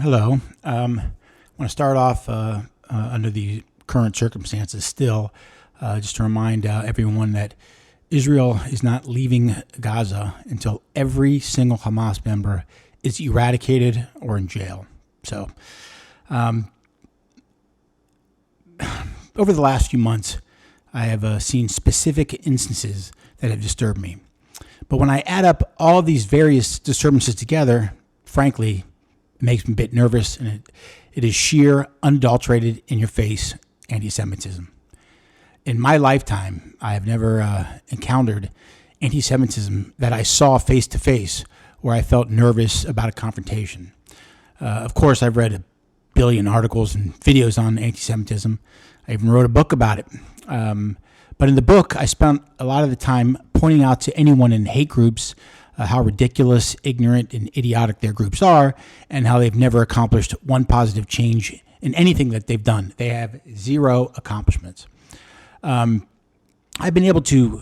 Hello. I want to start off under the current circumstances still, just to remind everyone that Israel is not leaving Gaza until every single Hamas member is eradicated or in jail. So, over the last few months, I have seen specific instances that have disturbed me. But when I add up all of these various disturbances together, frankly, it makes me a bit nervous, and it is sheer, unadulterated, in-your-face anti-Semitism. In my lifetime, I have never encountered anti-Semitism that I saw face-to-face where I felt nervous about a confrontation. Of course, I've read a billion articles and videos on anti-Semitism. I even wrote a book about it. But in the book, I spent a lot of the time pointing out to anyone in hate groups how ridiculous, ignorant, and idiotic their groups are, and how they've never accomplished one positive change in anything that they've done. They have zero accomplishments. I've been able to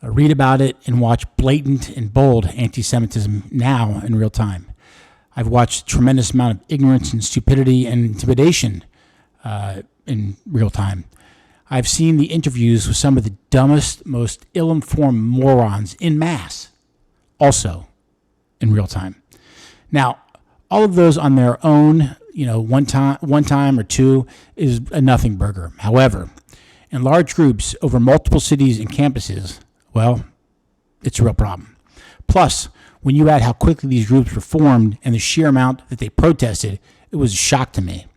read about it and watch blatant and bold anti-Semitism now in real time. I've watched a tremendous amount of ignorance and stupidity and intimidation in real time. I've seen the interviews with some of the dumbest, most ill-informed morons in mass, also in real time. Now, all of those on their own, one time or two is a nothing burger. However, in large groups over multiple cities and campuses, well, it's a real problem. Plus, when you add how quickly these groups were formed and the sheer amount that they protested, it was a shock to me.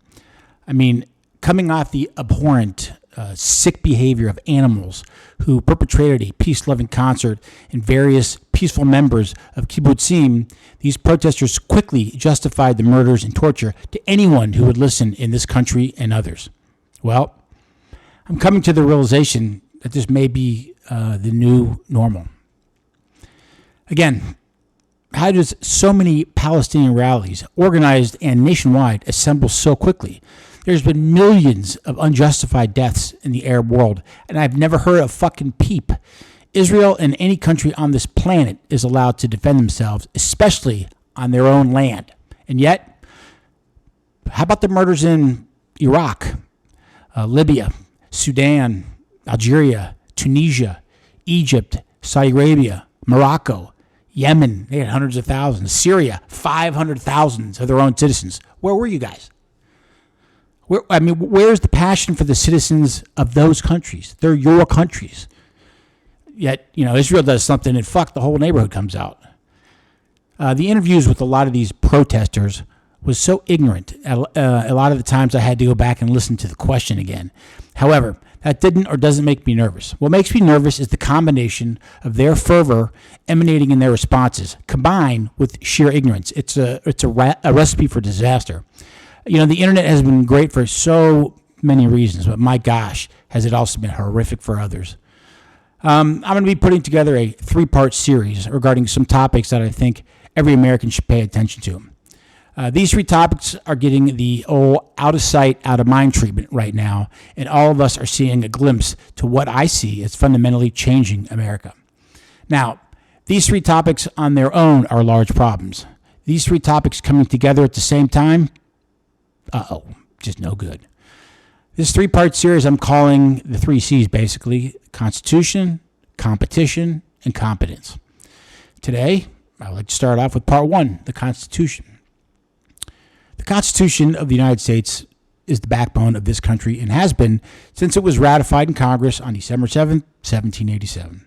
I mean, coming off the abhorrent, sick behavior of animals who perpetrated a peace-loving concert and various peaceful members of kibbutzim, these protesters quickly justified the murders and torture to anyone who would listen in this country and others. Well, I'm coming to the realization that this may be the new normal. Again, how does so many Palestinian rallies, organized and nationwide, assemble so quickly? There's been millions of unjustified deaths in the Arab world, and I've never heard a fucking peep. Israel and any country on this planet is allowed to defend themselves, especially on their own land. And yet, how about the murders in Iraq, Libya, Sudan, Algeria, Tunisia, Egypt, Saudi Arabia, Morocco, Yemen? They had hundreds of thousands. Syria, 500,000 of their own citizens. Where were you guys? Where's the passion for the citizens of those countries? They're your countries. Yet, Israel does something and the whole neighborhood comes out. The interviews with a lot of these protesters was so ignorant. A lot of the times I had to go back and listen to the question again. However, that didn't or doesn't make me nervous. What makes me nervous is the combination of their fervor emanating in their responses, combined with sheer ignorance. It's a recipe for disaster. The internet has been great for so many reasons, but my gosh, has it also been horrific for others. I'm going to be putting together a 3-part series regarding some topics that I think every American should pay attention to. These 3 topics are getting the old out of sight, out of mind treatment right now, and all of us are seeing a glimpse to what I see as fundamentally changing America. Now, these 3 topics on their own are large problems. These 3 topics coming together at the same time, just no good. This 3-part series I'm calling the 3 C's, basically: Constitution, competition, and competence. Today, I'd like to start off with part 1, the Constitution. The Constitution of the United States is the backbone of this country and has been since it was ratified in Congress on December 7th, 1787.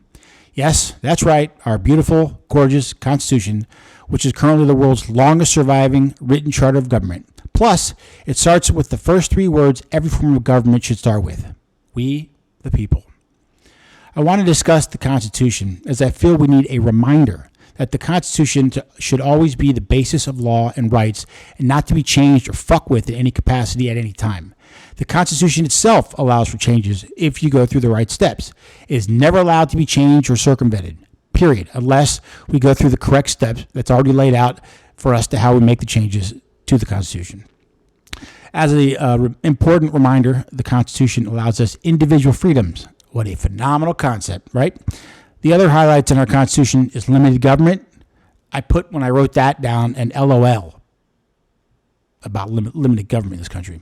Yes, that's right, our beautiful, gorgeous Constitution, which is currently the world's longest surviving written charter of government. Plus, it starts with the first 3 words every form of government should start with: we, the people. I want to discuss the Constitution as I feel we need a reminder that the Constitution should always be the basis of law and rights and not to be changed or fucked with in any capacity at any time. The Constitution itself allows for changes if you go through the right steps. It is never allowed to be changed or circumvented, period, unless we go through the correct steps that's already laid out for us to how we make the changes to the Constitution. As an important reminder, the Constitution allows us individual freedoms. What a phenomenal concept, right? The other highlights in our Constitution is limited government. I put, when I wrote that down, an LOL. about limited government in this country.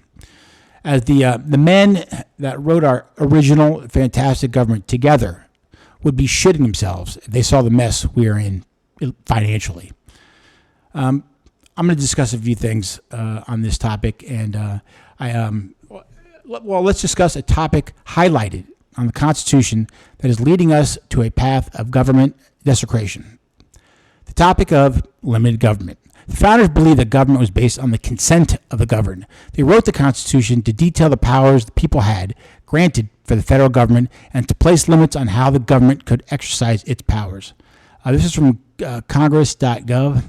As the men that wrote our original fantastic government together would be shitting themselves if they saw the mess we are in financially. I'm going to discuss a few things on this topic, and let's discuss a topic highlighted on the Constitution that is leading us to a path of government desecration. The topic of limited government. The founders believed that government was based on the consent of the governed. They wrote the Constitution to detail the powers the people had granted for the federal government and to place limits on how the government could exercise its powers. This is from congress.gov.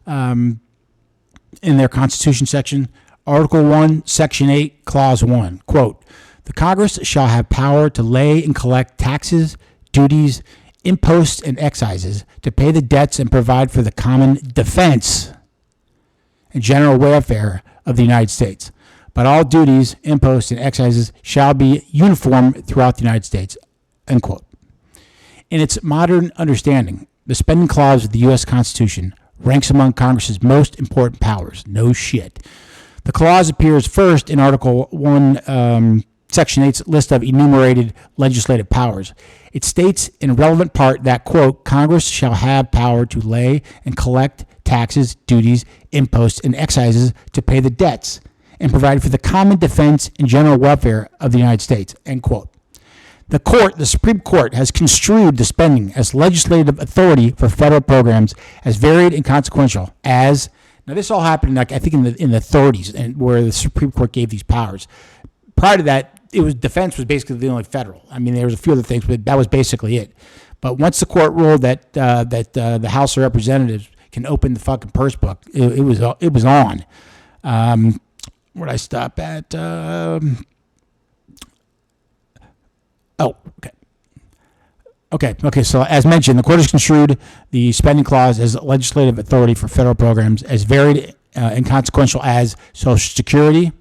In their Constitution section, Article 1, Section 8, Clause 1, quote, "The Congress shall have power to lay and collect taxes, duties, imposts, and excises, to pay the debts and provide for the common defense and general welfare of the United States. But all duties, imposts, and excises shall be uniform throughout the United States," end quote. In its modern understanding, the spending clause of the U.S. Constitution ranks among Congress's most important powers. No shit. The clause appears first in Article 1, Section 8's list of enumerated legislative powers. It states in a relevant part that, quote, "Congress shall have power to lay and collect taxes, duties, imposts, and excises to pay the debts and provide for the common defense and general welfare of the United States," end quote. The Supreme Court, has construed the spending as legislative authority for federal programs as varied and consequential as, now this all happened, I think, in the 30s, and where the Supreme Court gave these powers. Prior to that, defense was basically the only federal. I mean, there was a few other things, but that was basically it. But once the court ruled that the House of Representatives can open the fucking purse book, it was on. Where'd I stop at? Okay. So as mentioned, the court has construed the spending clause as legislative authority for federal programs as varied and consequential as Social Security,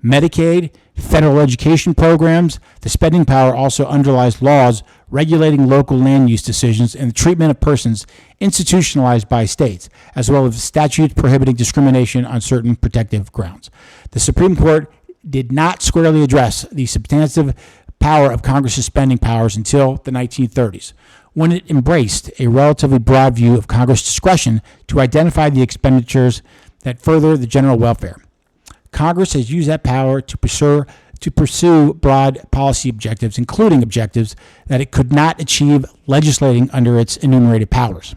Medicaid, federal education programs. The spending power also underlies laws regulating local land use decisions and the treatment of persons institutionalized by states, as well as statutes prohibiting discrimination on certain protective grounds. The Supreme Court did not squarely address the substantive power of Congress's spending powers until the 1930s, when it embraced a relatively broad view of Congress' discretion to identify the expenditures that further the general welfare. Congress has used that power to pursue broad policy objectives, including objectives that it could not achieve legislating under its enumerated powers.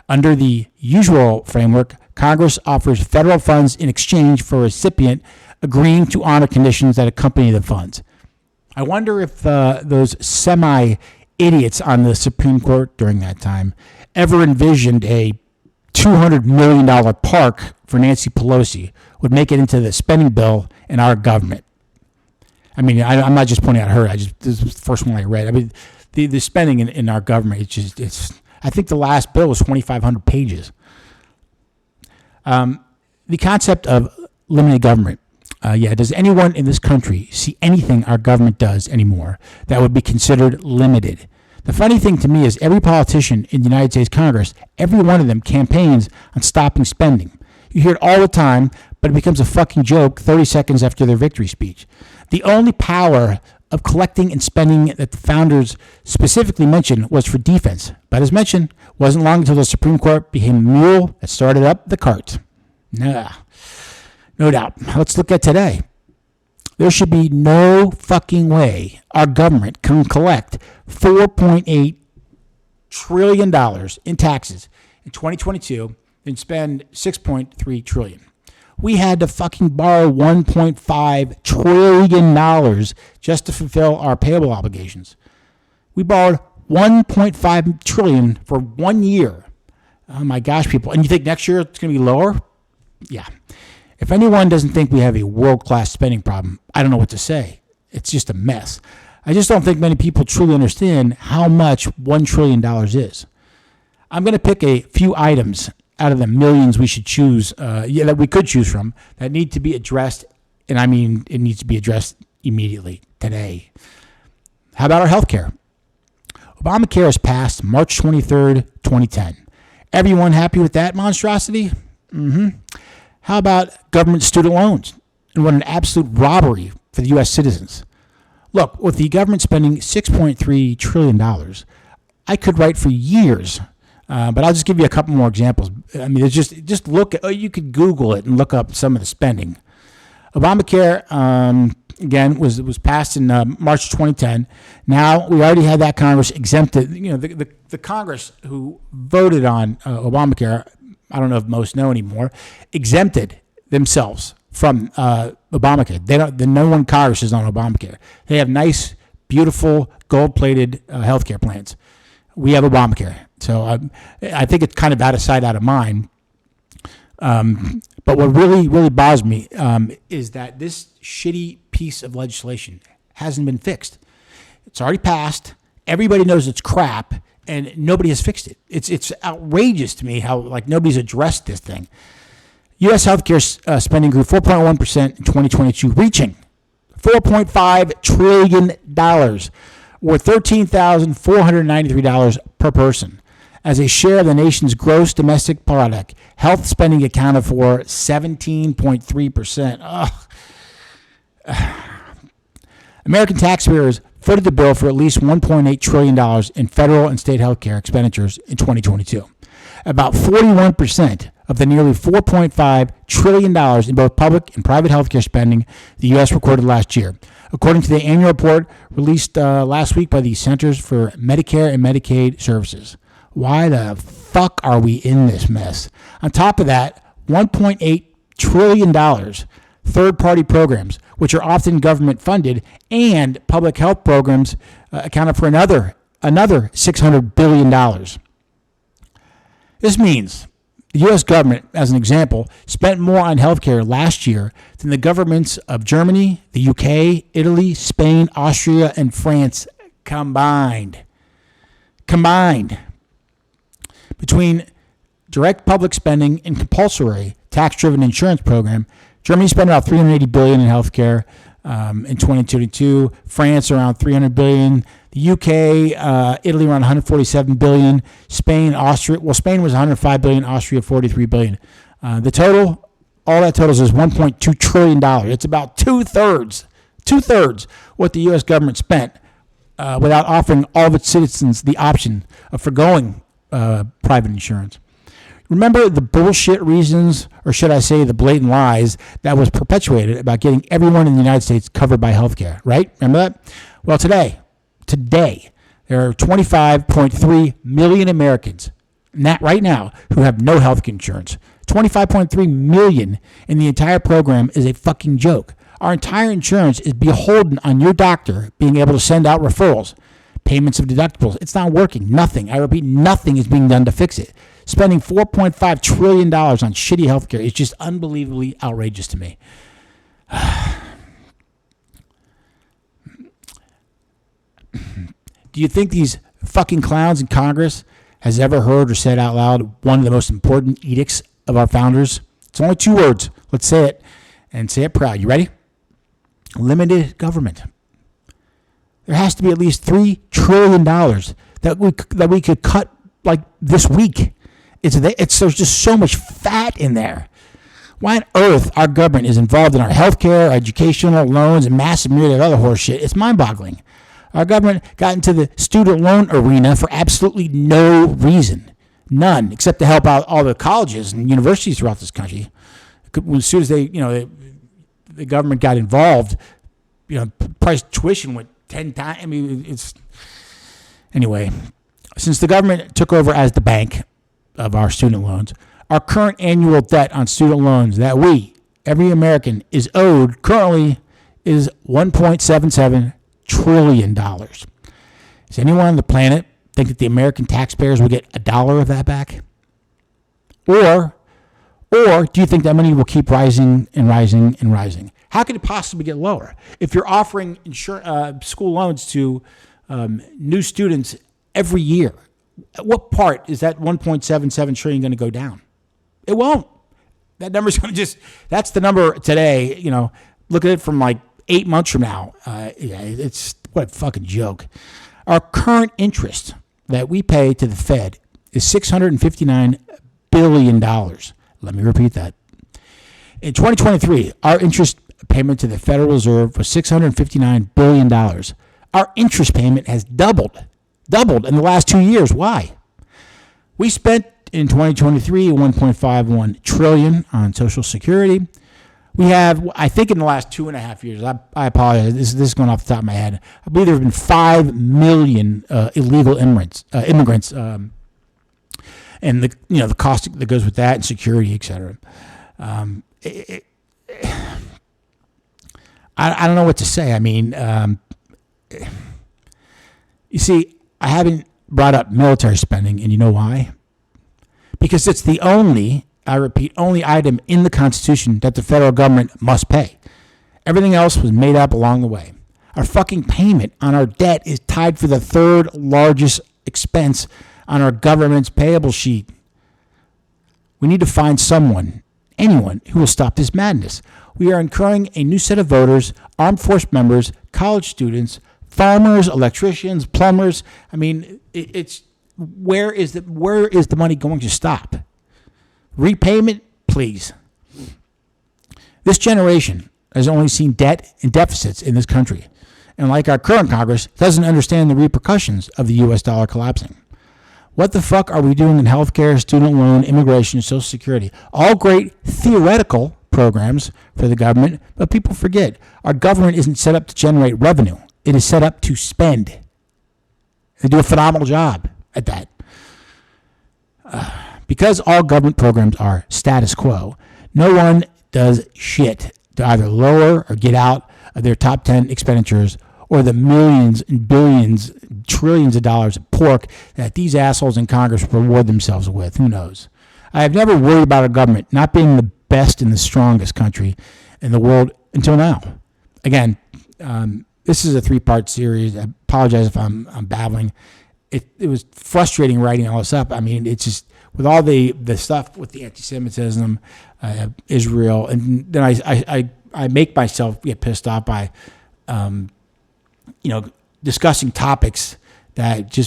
Under the usual framework, Congress offers federal funds in exchange for a recipient agreeing to honor conditions that accompany the funds. I wonder if those semi-idiots on the Supreme Court during that time ever envisioned a $200 million park for Nancy Pelosi would make it into the spending bill in our government. I mean, I'm not just pointing out her. This was the first one I read. I mean, the spending in our government, I think the last bill was 2,500 pages. The concept of limited government. Does anyone in this country see anything our government does anymore that would be considered limited? The funny thing to me is every politician in the United States Congress, every one of them campaigns on stopping spending. You hear it all the time, but it becomes a fucking joke 30 seconds after their victory speech. The only power of collecting and spending that the founders specifically mentioned was for defense. But as mentioned, it wasn't long until the Supreme Court became a mule that started up the cart. No doubt. Let's look at today. There should be no fucking way our government can collect $4.8 trillion in taxes in 2022 and spend $6.3 trillion. We had to fucking borrow $1.5 trillion just to fulfill our payable obligations. We borrowed $1.5 trillion for 1 year. Oh my gosh, people. And you think next year it's going to be lower? Yeah. If anyone doesn't think we have a world-class spending problem, I don't know what to say. It's just a mess. I just don't think many people truly understand how much $1 trillion is. I'm going to pick a few items out of the millions we should choose, that we could choose from, that need to be addressed, and I mean it needs to be addressed immediately, today. How about our health care? Obamacare was passed March 23rd, 2010. Everyone happy with that monstrosity? How about government student loans? And what an absolute robbery for the U.S. citizens. Look, with the government spending $6.3 trillion, I could write for years, but I'll just give you a couple more examples. I mean, it's just look at, you could Google it and look up some of the spending. Obamacare, again, was passed in March 2010. Now, we already had that Congress exempted. You know, the Congress who voted on Obamacare, I don't know if most know anymore, exempted themselves from Obamacare. No one in Congress is on Obamacare. They have nice, beautiful, gold-plated health care plans. We have Obamacare. So I think it's kind of out of sight, out of mind. But what really, really bothers me is that this shitty piece of legislation hasn't been fixed. It's already passed. Everybody knows it's crap, and nobody has fixed it. It's outrageous to me how nobody's addressed this thing. U.S. healthcare spending grew 4.1% in 2022, reaching $4.5 trillion, or $13,493 per person. As a share of the nation's gross domestic product, health spending accounted for 17.3%. American taxpayers footed the bill for at least $1.8 trillion in federal and state health care expenditures in 2022. About 41% of the nearly $4.5 trillion in both public and private health care spending the U.S. recorded last year, according to the annual report released last week by the Centers for Medicare and Medicaid Services. Why the fuck are we in this mess? On top of that, $1.8 trillion third-party programs, which are often government-funded, and public health programs accounted for another $600 billion. This means the U.S. government, as an example, spent more on healthcare last year than the governments of Germany, the UK, Italy, Spain, Austria, and France combined. Between direct public spending and compulsory tax-driven insurance program, Germany spent about $380 billion in healthcare in 2022. France around $300 billion. The UK, Italy around $147 billion. Spain, Austria. Well, Spain was $105 billion. Austria $43 billion. The total, all that totals is $1.2 trillion. It's about two-thirds what the U.S. government spent without offering all of its citizens the option of foregoing private insurance. Remember the bullshit reasons, or should I say the blatant lies, that was perpetuated about getting everyone in the United States covered by health care, right? Remember that? Well, today, there are 25.3 million Americans right now who have no health insurance. 25.3 million, and the entire program is a fucking joke. Our entire insurance is beholden on your doctor being able to send out referrals, payments of deductibles. It's not working. Nothing. I repeat, nothing is being done to fix it. Spending $4.5 trillion on shitty healthcare is just unbelievably outrageous to me. Do you think these fucking clowns in Congress has ever heard or said out loud one of the most important edicts of our founders? It's only 2 words. Let's say it, and say it proud. You ready? Limited government. There has to be at least $3 trillion that we could cut like this week. There's just so much fat in there. Why on earth our government is involved in our healthcare, educational loans, and massive myriad of other horse shit? It's mind-boggling. Our government got into the student loan arena for absolutely no reason. None, except to help out all the colleges and universities throughout this country. As soon as the government got involved, price of tuition went 10 times. I mean, anyway, since the government took over as the bank of our student loans, our current annual debt on student loans that every American, is owed currently is $1.77 trillion. Does anyone on the planet think that the American taxpayers will get $1 of that back? Or do you think that money will keep rising and rising and rising? How could it possibly get lower? If you're offering school loans to new students every year, at what part is that $1.77 trillion going to go down? It won't. That number's going to that's the number today. Look at it from like 8 months from now. It's what a fucking joke. Our current interest that we pay to the Fed is $659 billion. Let me repeat that. In 2023, our interest payment to the Federal Reserve was $659 billion. Our interest payment has doubled in the last 2 years. Why? We spent in 2023 $1.51 trillion on Social Security. We have, I think, in the last 2.5 years. I apologize. This is going off the top of my head. I believe there have been 5 million illegal immigrants, and the cost that goes with that, and security, et cetera. I don't know what to say. I mean, you see, I haven't brought up military spending, and you know why? Because it's the only, I repeat, only item in the Constitution that the federal government must pay. Everything else was made up along the way. Our fucking payment on our debt is tied for the third largest expense on our government's payable sheet. We need to find anyone who will stop this madness. We are incurring a new set of voters, armed force members, college students, farmers, electricians, plumbers. I mean, where is the money going to stop? Repayment, please. This generation has only seen debt and deficits in this country, and like our current Congress, doesn't understand the repercussions of the U.S. dollar collapsing. What the fuck are we doing in healthcare, student loan, immigration, Social Security? All great theoretical programs for the government, but people forget our government isn't set up to generate revenue. It is set up to spend. They do a phenomenal job at that. Because all government programs are status quo, no one does shit to either lower or get out of their top 10 expenditures or the millions and billions, trillions of dollars of pork that these assholes in Congress reward themselves with. Who knows? I have never worried about our government not being the best and the strongest country in the world until now. Again, this is a 3-part series. I apologize if I'm babbling. It was frustrating writing all this up. I mean, it's just with all the stuff with the anti-Semitism, Israel, and then I make myself get pissed off by discussing topics that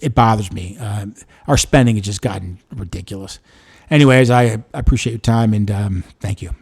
it bothers me. Our spending has just gotten ridiculous. Anyways, I appreciate your time, and thank you.